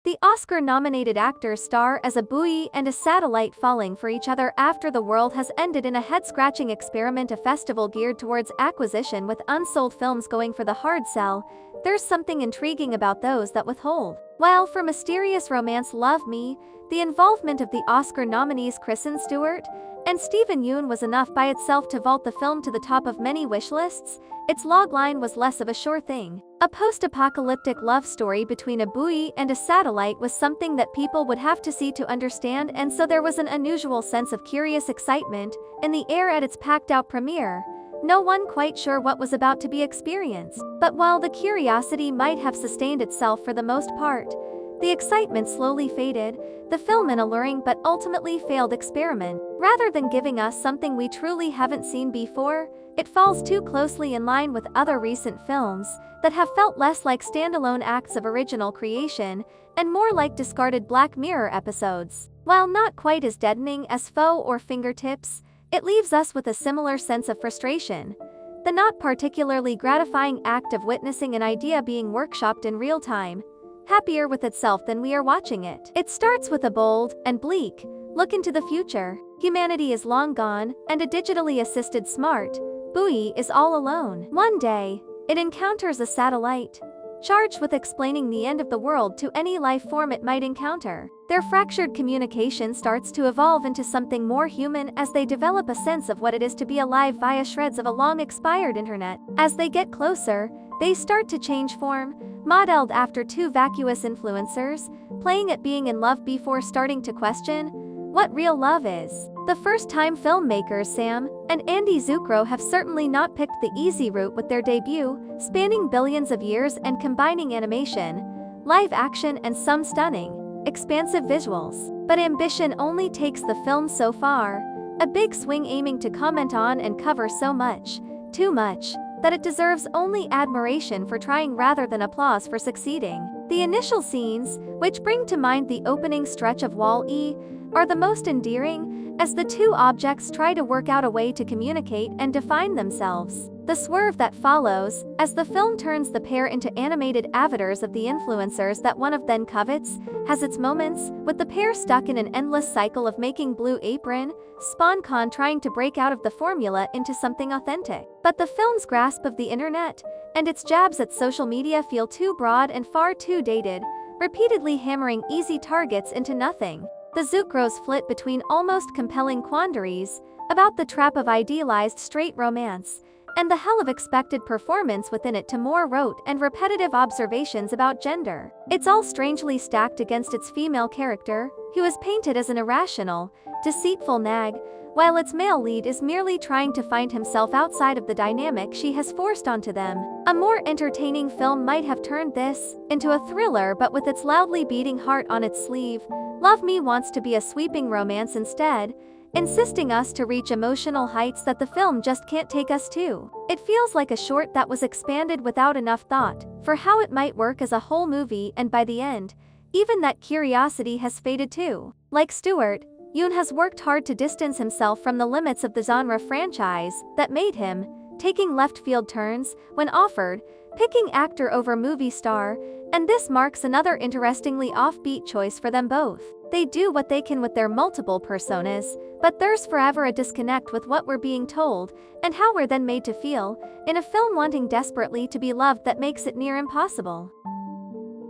The Oscar-nominated actors star as a buoy and a satellite falling for each other after the world has ended in a head-scratching experiment, a festival geared towards acquisition with unsold films going for the hard sell. There's something intriguing about those that withhold. While for mysterious romance Love Me, the involvement of the Oscar nominees Kristen Stewart and Steven Yeun was enough by itself to vault the film to the top of many wish lists, its logline was less of a sure thing. A post-apocalyptic love story between a buoy and a satellite was something that people would have to see to understand, and so there was an unusual sense of curious excitement in the air at its packed-out premiere. No one quite sure what was about to be experienced. But while the curiosity might have sustained itself for the most part, the excitement slowly faded, the film an alluring but ultimately failed experiment. Rather than giving us something we truly haven't seen before, it falls too closely in line with other recent films that have felt less like standalone acts of original creation and more like discarded Black Mirror episodes. While not quite as deadening as Foe or Fingertips, it leaves us with a similar sense of frustration. The not particularly gratifying act of witnessing an idea being workshopped in real time, happier with itself than we are watching it. It starts with a bold and bleak look into the future. Humanity is long gone, and a digitally assisted smart buoy is all alone. One day, it encounters a satellite, charged with explaining the end of the world to any life form it might encounter. Their fractured communication starts to evolve into something more human as they develop a sense of what it is to be alive via shreds of a long-expired internet. As they get closer, they start to change form, modeled after two vacuous influencers, playing at being in love before starting to question what real love is. The first-time filmmakers Sam and Andy Zucrow have certainly not picked the easy route with their debut, spanning billions of years and combining animation, live action and some stunning, expansive visuals. But ambition only takes the film so far, a big swing aiming to comment on and cover so much, too much, that it deserves only admiration for trying rather than applause for succeeding. The initial scenes, which bring to mind the opening stretch of Wall-E, are the most endearing, as the two objects try to work out a way to communicate and define themselves. The swerve that follows, as the film turns the pair into animated avatars of the influencers that one of them covets, has its moments, with the pair stuck in an endless cycle of making Blue Apron, SpawnCon trying to break out of the formula into something authentic. But the film's grasp of the internet and its jabs at social media feel too broad and far too dated, repeatedly hammering easy targets into nothing. The Zucrows flit between almost compelling quandaries about the trap of idealized straight romance and the hell of expected performance within it to more rote and repetitive observations about gender. It's all strangely stacked against its female character, who is painted as an irrational, deceitful nag, while its male lead is merely trying to find himself outside of the dynamic she has forced onto them. A more entertaining film might have turned this into a thriller, but with its loudly beating heart on its sleeve, Love Me wants to be a sweeping romance instead, insisting us to reach emotional heights that the film just can't take us to. It feels like a short that was expanded without enough thought for how it might work as a whole movie, and by the end, even that curiosity has faded too. Like Stewart, Yeun has worked hard to distance himself from the limits of the genre franchise that made him, taking left-field turns when offered, picking actor over movie star, and this marks another interestingly offbeat choice for them both. They do what they can with their multiple personas, but there's forever a disconnect with what we're being told and how we're then made to feel in a film wanting desperately to be loved that makes it near impossible.